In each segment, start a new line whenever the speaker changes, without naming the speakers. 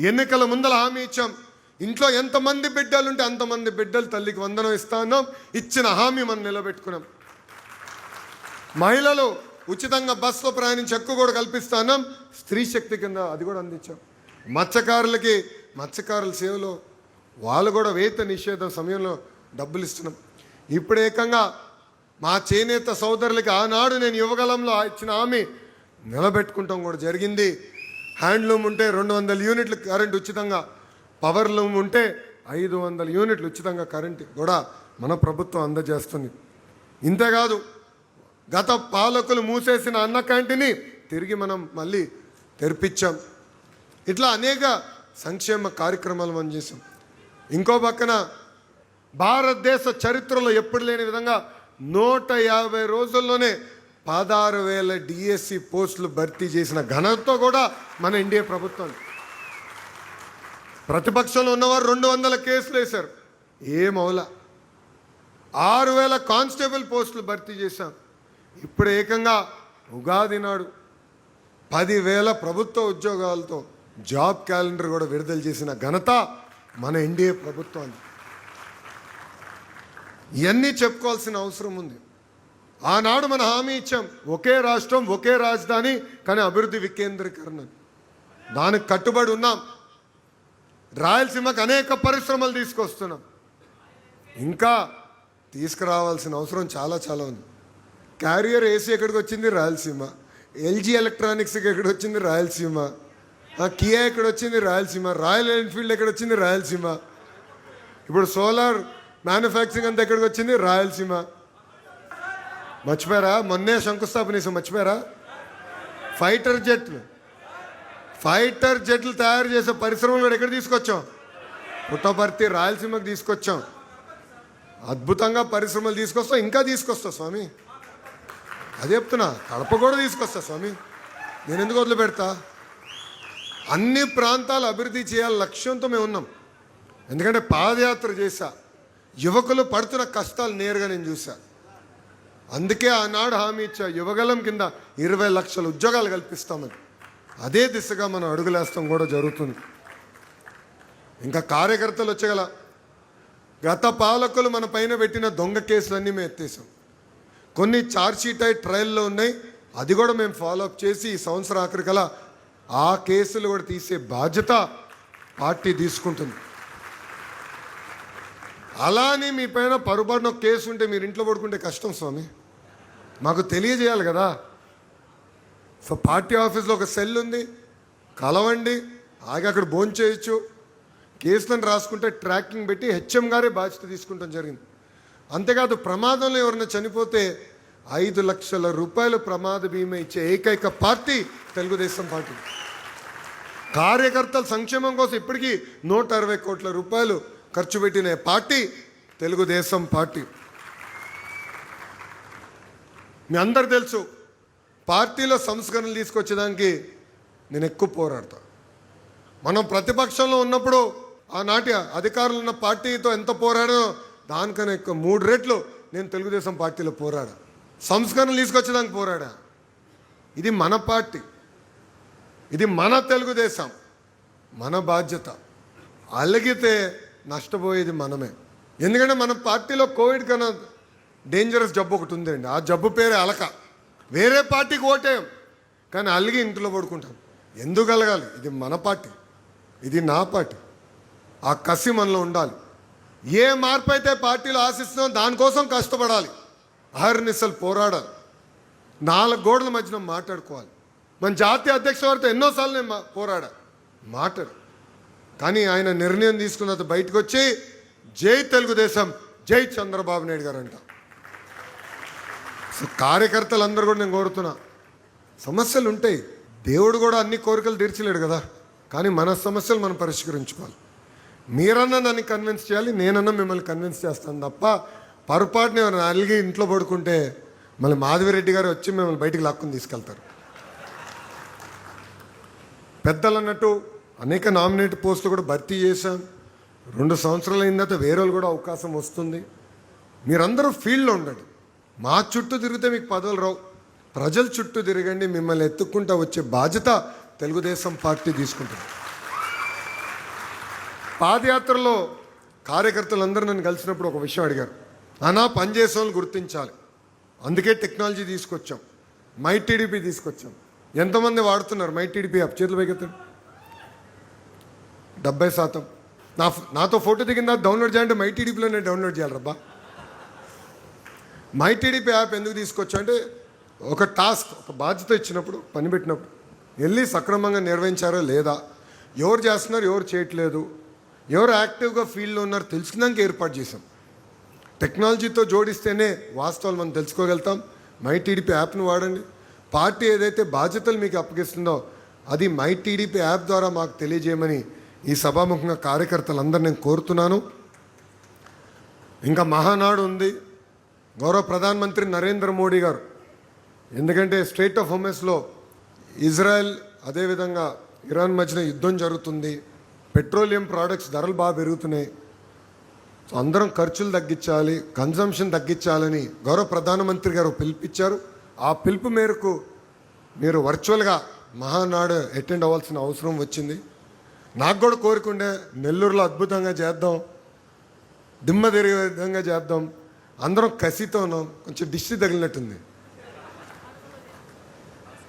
ఎన్నికల ముందల హామీ ఇచ్చాం. ఇంట్లో ఎంతమంది బిడ్డలుంటే అంతమంది బిడ్డలు తల్లికి వందనం ఇస్తాన్నాం. ఇచ్చిన హామీ మనం నిలబెట్టుకున్నాం. మహిళలు ఉచితంగా బస్సులో ప్రయాణించి హక్కు కూడా కల్పిస్తాన్నాం. స్త్రీ శక్తి కింద అది కూడా అందించాం. మత్స్యకారులకి మత్స్యకారుల సేవలో వాళ్ళు కూడా వేత నిషేధం సమయంలో డబ్బులు ఇస్తున్నాం. ఇప్పుడు ఏకంగా మా చేనేత సోదరులకి ఆనాడు నేను యువగలంలో ఇచ్చిన హామీ నిలబెట్టుకుంటాం కూడా జరిగింది. హ్యాండ్లూమ్ ఉంటే 200 యూనిట్లు కరెంట్ ఉచితంగా, పవర్ లూమ్ ఉంటే 500 యూనిట్లు ఉచితంగా కరెంట్ కూడా మన ప్రభుత్వం అందజేస్తుంది. ఇంతేకాదు, గత పాలకులు మూసేసిన అన్న క్యాంటీన్ని తిరిగి మనం మళ్ళీ తెరిపించాం. ఇట్లా అనేక సంక్షేమ కార్యక్రమాలు మనం చేసాం. ఇంకో పక్కన భారతదేశ చరిత్రలో ఎప్పుడు లేని విధంగా 150 రోజుల్లోనే 16,000 డిఎస్సి పోస్టులు భర్తీ చేసిన ఘనతతో కూడా మన ఎన్డీఏ ప్రభుత్వం. ప్రతిపక్షంలో ఉన్నవారు 200 కేసులు వేశారు, ఏమవులా. 6,000 కానిస్టేబుల్ పోస్టులు భర్తీ చేశాం. ఇప్పుడు ఏకంగా ఉగాది నాడు 10,000 ప్రభుత్వ ఉద్యోగాలతో జాబ్ క్యాలెండర్ కూడా విడుదల చేసిన ఘనత మన ఎన్డీఏ ప్రభుత్వాన్ని. ఇవన్నీ చెప్పుకోవాల్సిన అవసరం ఉంది. ఆనాడు మన హామీ ఇచ్చాం, ఒకే రాష్ట్రం ఒకే రాజధాని కానీ అభివృద్ధి వికేంద్రీకరణ. దానికి కట్టుబడి ఉన్నాం. రాయలసీమకు అనేక పరిశ్రమలు తీసుకొస్తున్నాం. ఇంకా తీసుకురావాల్సిన అవసరం చాలా చాలా ఉంది. క్యారియర్ ఏసీ ఎక్కడికి వచ్చింది? రాయలసీమ. ఎల్జీ ఎలక్ట్రానిక్స్కి ఎక్కడికి వచ్చింది? రాయలసీమ. కియా ఎక్కడ వచ్చింది? రాయలసీమ. రాయల్ ఎన్ఫీల్డ్ ఎక్కడ వచ్చింది? రాయలసీమ. ఇప్పుడు సోలార్ మ్యానుఫ్యాక్చరింగ్ అంతా ఎక్కడికి వచ్చింది? రాయలసీమ. మర్చిపోయారా? మొన్నే శంకుస్థాపన చేసాం, మర్చిపోయారా? ఫైటర్ జెట్లు తయారు చేసే పరిశ్రమలు కూడా ఎక్కడ తీసుకొచ్చాం? పుట్టపర్తి, రాయలసీమకు తీసుకొచ్చాం. అద్భుతంగా పరిశ్రమలు తీసుకొస్తాం, ఇంకా తీసుకొస్తా స్వామి. అదే చెప్తున్నా, కడప కూడా తీసుకొస్తా స్వామి. నేను ఎందుకు వదిలిపెడతా? అన్ని ప్రాంతాలు అభివృద్ధి చేయాలి లక్ష్యంతో మేము ఉన్నాం. ఎందుకంటే పాదయాత్ర చేశా, యువకులు పడుతున్న కష్టాలు నేరుగా నేను చూసా. అందుకే ఆనాడు హామీ ఇచ్చా, యువగలం కింద 20 లక్షల ఉద్యోగాలు కల్పిస్తామని. అదే దిశగా మనం అడుగులేస్తాం కూడా జరుగుతుంది. ఇంకా కార్యకర్తలు వచ్చగల గత పాలకులు మన పైన పెట్టిన దొంగ కేసులన్నీ మేము ఎత్తేసాం. కొన్ని ఛార్జ్షీట్ అయి ట్రయల్లో ఉన్నాయి, అది కూడా మేము ఫాలోఅప్ చేసి ఈ సంవత్సరం ఆఖరికల్లా ఆ కేసులు కూడా తీసే బాధ్యత పార్టీ తీసుకుంటుంది. అలానే మీ పైన పొరపాటున ఒక కేసు ఉంటే మీరు ఇంట్లో పడుకుంటే కష్టం స్వామి, మాకు తెలియజేయాలి కదా. సో పార్టీ ఆఫీస్లో ఒక సెల్ ఉంది, కలవండి, ఆగి అక్కడ భోంచేయచ్చు. కేసులను రాసుకుంటే ట్రాకింగ్ పెట్టి హెచ్ఎం గారే బాధ్యత తీసుకుంటాం జరిగింది. అంతేకాదు, ప్రమాదంలో ఎవరైనా చనిపోతే 5 లక్షల రూపాయలు ప్రమాద బీమా ఇచ్చే ఏకైక పార్టీ తెలుగుదేశం పార్టీ. కార్యకర్తల సంక్షేమం కోసం ఇప్పటికీ 160 కోట్ల రూపాయలు ఖర్చు పెట్టిన పార్టీ తెలుగుదేశం పార్టీ. మీ అందరు తెలుసు, పార్టీలో సంస్కరణలు తీసుకొచ్చేదానికి నేను ఎక్కువ పోరాడతా. మనం ప్రతిపక్షంలో ఉన్నప్పుడు ఆనాటి అధికారులు ఉన్న పార్టీతో ఎంత పోరాడో దానికన్నా ఎక్కువ 3 రెట్లు నేను తెలుగుదేశం పార్టీలో పోరాడా. సంస్కరణలు తీసుకొచ్చేదానికి పోరాడా. ఇది మన పార్టీ, ఇది మన తెలుగుదేశం, మన బాధ్యత. అలిగితే నష్టపోయేది మనమే. ఎందుకంటే మన పార్టీలో కోవిడ్ కన్నా డేంజరస్ జబ్బు ఒకటి ఉందండి. ఆ జబ్బు పేరే అలక. వేరే పార్టీకి ఓటేయం, కానీ అలిగి ఇంట్లో పడుకుంటాం. ఎందుకు అలగాలి? ఇది మన పార్టీ, ఇది నా పార్టీ. ఆ కసి మనలో ఉండాలి. ఏ మార్పు అయితే పార్టీలో ఆశిస్తున్నాం దానికోసం కష్టపడాలి, అహర్నిశలు పోరాడాలి, 4 గోడల మధ్యన మాట్లాడుకోవాలి. మన జాతీయ అధ్యక్షుల వారితో ఎన్నోసార్లు నేను మాట్లాడు, కానీ ఆయన నిర్ణయం తీసుకున్న బయటకు వచ్చి జై తెలుగుదేశం, జై చంద్రబాబు నాయుడు గారు అంట. సో కార్యకర్తలందరూ కూడా నేను కోరుతున్నా, సమస్యలు ఉంటాయి, దేవుడు కూడా అన్ని కోరికలు తీర్చలేడు కదా, కానీ మన సమస్యలు మనం పరిష్కరించుకోవాలి. మీరన్నా నన్ను కన్విన్స్ చేయాలి, నేనన్నా మిమ్మల్ని కన్విన్స్ చేస్తాను తప్ప పొరపాటున ఎవరైనా అలిగి ఇంట్లో పడుకుంటే మళ్ళీ మాధవిరెడ్డి గారు వచ్చి మిమ్మల్ని బయటికి లాక్కుని తీసుకెళ్తారు. పెద్దలు అన్నట్టు అనేక నామినేట్ పోస్టులు కూడా భర్తీ చేశాం. 2 సంవత్సరాలు అయిన తర్వాత వేరే వాళ్ళు కూడా అవకాశం వస్తుంది. మీరందరూ ఫీల్డ్లో ఉండండి. మా చుట్టూ తిరిగితే మీకు పదవులు రావు. ప్రజల చుట్టూ తిరగండి, మిమ్మల్ని ఎత్తుక్కుంటూ వచ్చే బాధ్యత తెలుగుదేశం పార్టీ తీసుకుంటుంది. పాదయాత్రలో కార్యకర్తలందరూ నన్ను కలిసినప్పుడు ఒక విషయం అడిగారు, అన్నా పనిచేసే వాళ్ళని గుర్తించాలి, అందుకే టెక్నాలజీ తీసుకొచ్చాం, మై టీడీపీ తీసుకొచ్చాం. ఎంతమంది వాడుతున్నారు మై టీడీపీ యాప్? చేతులు పైకెత్తండి. 70%. నాతో ఫోటో దిగిందా డౌన్లోడ్ చేయాలంటే మై టీడీపీలోనే డౌన్లోడ్ చేయాలి రబ్బా. మై టీడీపీ యాప్ ఎందుకు తీసుకొచ్చా అంటే, ఒక టాస్క్, ఒక బాధ్యత ఇచ్చినప్పుడు, పని పెట్టినప్పుడు వెళ్ళి సక్రమంగా నిర్వహించారో లేదా, ఎవరు చేస్తున్నారు ఎవరు చేయట్లేదు, ఎవరు యాక్టివ్గా ఫీల్డ్లో ఉన్నారు తెలుసుకున్నాక ఏర్పాటు చేశాం. టెక్నాలజీతో జోడిస్తేనే వాస్తవాలు మనం తెలుసుకోగలుగుతాం. మై టీడీపీ యాప్ను వాడండి. పార్టీ ఏదైతే బాధ్యతలు మీకు అప్పగిస్తుందో అది మై టీడీపీ యాప్ ద్వారా మాకు తెలియజేయమని ఈ సభాముఖంగా కార్యకర్తలందరూ నేను కోరుతున్నాను. ఇంకా మహానాడు ఉంది. గౌరవ ప్రధానమంత్రి నరేంద్ర మోడీ గారు, ఎందుకంటే స్ట్రెయిట్ ఆఫ్ హోర్ముజ్లో ఇజ్రాయెల్ అదేవిధంగా ఇరాన్ మధ్యన యుద్ధం జరుగుతుంది, పెట్రోలియం ప్రోడక్ట్స్ ధరలు బాగా పెరుగుతున్నాయి. సో అందరం ఖర్చులు తగ్గించాలి, కన్జంప్షన్ తగ్గించాలని గౌరవ ప్రధానమంత్రి గారు పిలిపించారు. ఆ పిలుపు మేరకు మీరు వర్చువల్గా మహానాడు అటెండ్ అవ్వాల్సిన అవసరం వచ్చింది. నాకు కూడా కోరుకుండే నెల్లూరులో అద్భుతంగా చేద్దాం, దిమ్మ తిరిగే విధంగా చేద్దాం. అందరం కసితో ఉన్నాం. కొంచెం దిష్టి తగిలినట్టుంది.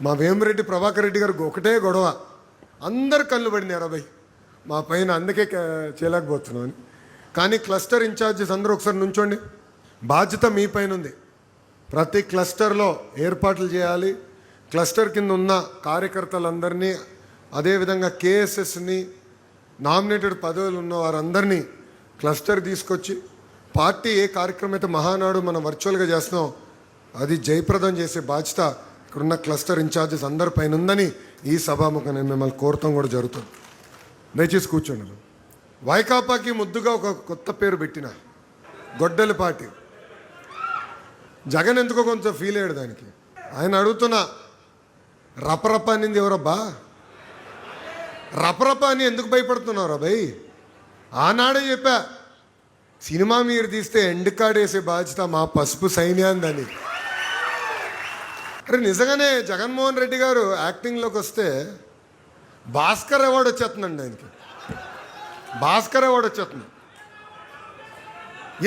మా వేమిరెడ్డి ప్రభాకర్ రెడ్డి గారికి ఒకటే గొడవ, అందరు కళ్ళు పడినారు అబ్బాయి మా పైన, అందుకే చేయలేకపోతున్నాం అని. కానీ క్లస్టర్ ఇన్ఛార్జెస్ అందరూ ఒకసారి నుంచోండి. బాధ్యత మీ పైన ఉంది. ప్రతి క్లస్టర్లో ఏర్పాట్లు చేయాలి. క్లస్టర్ కింద ఉన్న కార్యకర్తలందరినీ, అదేవిధంగా కేఎస్ఎస్ని, నామినేటెడ్ పదవులు ఉన్న వారందరినీ క్లస్టర్ తీసుకొచ్చి పార్టీ ఏ కార్యక్రమం అయితే మహానాడు మనం వర్చువల్గా చేస్తున్నాం అది జయప్రదం చేసే బాధ్యత ఇక్కడున్న క్లస్టర్ ఇన్ఛార్జెస్ అందరి పైన ఉందని ఈ సభాముఖం నేను మిమ్మల్ని కోరటం కూడా జరుగుతుంది. దయచేసి కూర్చోండి. వైకాపాకి ముద్దుగా ఒక కొత్త పేరు పెట్టిన గొడ్డలి పార్టీ. జగన్ ఎందుకో కొంచెం ఫీల్ అయ్యాడు దానికి. ఆయన అడుగుతున్న రపరప అనింది ఎవరబ్బా? రపరప అని ఎందుకు భయపడుతున్నారా భయ్? ఆనాడే చెప్పా, సినిమా మీరు తీస్తే ఎండ్ కార్డ్ వేసే బాధ్యత మా పసుపు సైన్యాందని. అరే నిజంగానే జగన్మోహన్ రెడ్డి గారు యాక్టింగ్లోకి వస్తే భాస్కర్ అవార్డు వచ్చేస్తుందండి ఆయనకి. భాస్కర్ అవార్డు వచ్చేస్తుంది.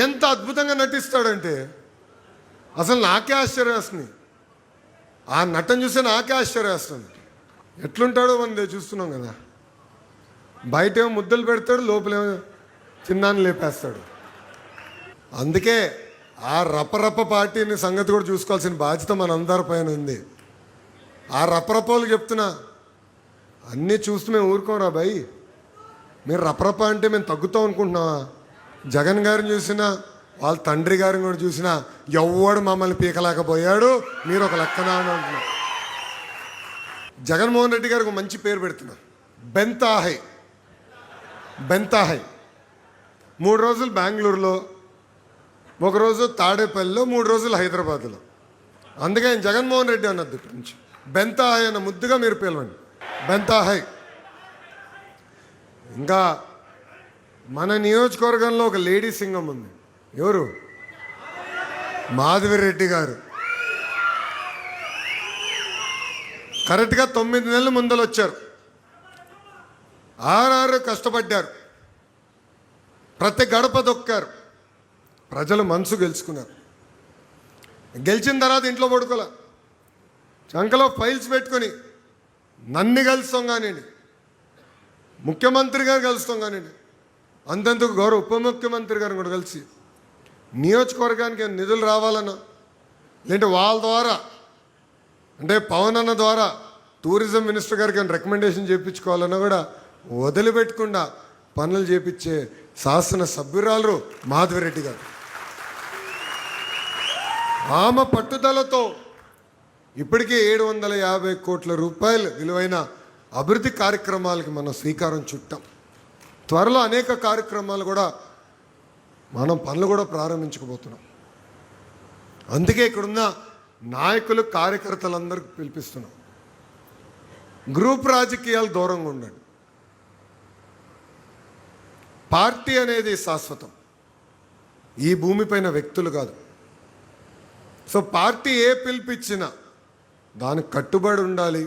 ఎంత అద్భుతంగా నటిస్తాడంటే అసలు నాకే ఆశ్చర్యం వేస్తుంది. ఆ నటన చూస్తే నాకే ఆశ్చర్యం వేస్తుంది. ఎట్లుంటాడో మనం చూస్తున్నాం కదా. బయటేమో ముద్దలు పెడతాడు, లోపలేమో చిన్నాన్ని లేపేస్తాడు. అందుకే ఆ రపరప పార్టీని సంగతి కూడా చూసుకోవాల్సిన బాధ్యత మనందరి పైన ఉంది. ఆ రపరపోలు చెప్తున్నా, అన్నీ చూస్తూ మేము ఊరుకోరా భయ్. మీరు రపరప అంటే మేము తగ్గుతాం అనుకుంటున్నావా? జగన్ గారిని చూసినా, వాళ్ళ తండ్రి గారిని కూడా చూసినా ఎవ్వడు మమ్మల్ని పీకలేకపోయాడు, మీరు ఒక లెక్కనా అని అంటున్నారు. జగన్మోహన్ రెడ్డి గారికి మంచి పేరు పెడుతున్నా, బెంతాహై. బెంతాహై 3 రోజులు బెంగళూరులో, 1 రోజు తాడేపల్లిలో, 3 రోజులు హైదరాబాద్లో. అందుకే ఆయన జగన్మోహన్ రెడ్డి అన్నది ఇక్కడి నుంచి బెంతాహై అన్న ముద్దుగా మీరు పిలవండి, బెంతాహై. ఇంకా మన నియోజకవర్గంలో ఒక లేడీ సింగం ఉంది. ఎవరు? మాధవిరెడ్డి గారు. కరెక్ట్గా 9 నెలల ముందలు వచ్చారు. 6 కష్టపడ్డారు, ప్రతి గడప దొక్కారు, ప్రజలు మనసు గెలుచుకున్నారు. గెలిచిన తర్వాత ఇంట్లో పడుకోలే, చంకలో ఫైల్స్ పెట్టుకొని నన్ను కలుస్తాం కానివ్వండి, ముఖ్యమంత్రి గారు కలుస్తాం కానివ్వండి, అంతెందుకు గౌరవ ఉప ముఖ్యమంత్రి గారిని కూడా కలిసి నియోజకవర్గానికి నిధులు రావాలన్నా, లేదంటే వాళ్ళ ద్వారా అంటే పవన్ అన్న ద్వారా టూరిజం మినిస్టర్ గారికి రికమెండేషన్ చేయించుకోవాలన్నా కూడా వదిలిపెట్టకుండా పనులు చేపించే శాసన సభ్యురాలు మాధవిరెడ్డి గారు. ఆమె పట్టుదలతో ఇప్పటికే 750 కోట్ల రూపాయలు విలువైన అభివృద్ధి కార్యక్రమాలకి మనం శ్రీకారం చుట్టాం. త్వరలో అనేక కార్యక్రమాలు కూడా మనం పనులు కూడా ప్రారంభించకపోతున్నాం. అందుకే ఇక్కడున్న నాయకులు కార్యకర్తలందరికీ పిలిపిస్తున్నాం, గ్రూప్ రాజకీయాలు దూరంగా ఉండండి. పార్టీ అనేది శాశ్వతం, ఈ భూమిపైన వ్యక్తులు కాదు. సో పార్టీ ఏ పిలిపించినా దానికి కట్టుబడి ఉండాలి.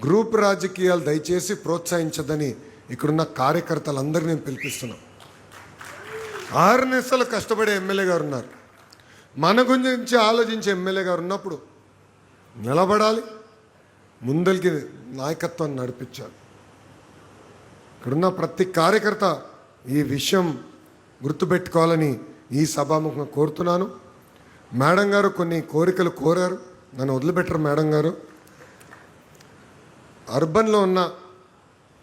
గ్రూప్ రాజకీయాలు దయచేసి ప్రోత్సహించదని ఇక్కడున్న కార్యకర్తలందరినీ నేను పిలిపిస్తున్నాను. 6 నిమిషాలు కష్టపడే ఎమ్మెల్యే గారు ఉన్నారు. మన గురించి ఆలోచించే ఎమ్మెల్యే గారు ఉన్నప్పుడు నిలబడాలి, ముందరికి నాయకత్వాన్ని నడిపించాలి. ఇక్కడున్న ప్రతి కార్యకర్త ఈ విషయం గుర్తుపెట్టుకోవాలని ఈ సభాముఖంగా కోరుతున్నాను. మేడం గారు కొన్ని కోరికలు కోరారు, నన్ను వదిలిపెట్టరు. మేడం గారు అర్బన్లో ఉన్న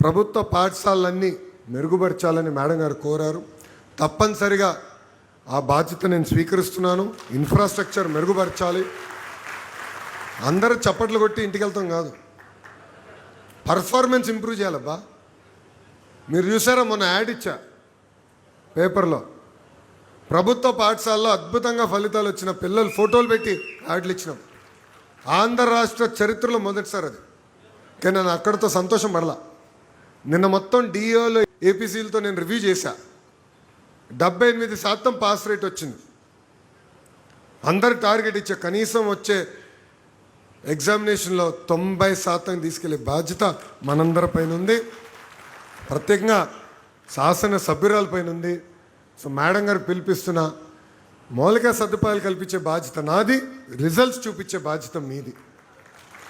ప్రభుత్వ పాఠశాలలన్నీ మెరుగుపరచాలని మేడం గారు కోరారు. తప్పనిసరిగా ఆ బాధ్యత నేను స్వీకరిస్తున్నాను. ఇన్ఫ్రాస్ట్రక్చర్ మెరుగుపరచాలి. అందరూ చప్పట్లు కొట్టి ఇంటికి వెళ్తాం కాదు, పర్ఫార్మెన్స్ ఇంప్రూవ్ చేయాలబ్బా. మీరు చూసారా, మొన్న యాడ్ ఇచ్చా పేపర్లో, ప్రభుత్వ పాఠశాలలో అద్భుతంగా ఫలితాలు వచ్చిన పిల్లలు ఫోటోలు పెట్టి యాడ్లు ఇచ్చినాం. ఆంధ్ర రాష్ట్ర చరిత్రలో మొదటిసారి అది. కానీ నేను అక్కడితో సంతోషం పడలా. నిన్న మొత్తం డిఓలో ఏపీసీలతో నేను రివ్యూ చేశా. 78% పాస్ రేట్ వచ్చింది. అందరు టార్గెట్ ఇచ్చే కనీసం వచ్చే ఎగ్జామినేషన్లో 90% తీసుకెళ్లే బాధ్యత మనందరిపైన ఉంది, ప్రత్యేకంగా శాసన సభ్యురాలపైన ఉంది. సో మేడం గారు పిలిపిస్తున్న మౌలిక సదుపాయాలు కల్పించే బాధ్యత నాది, రిజల్ట్స్ చూపించే బాధ్యత మీది.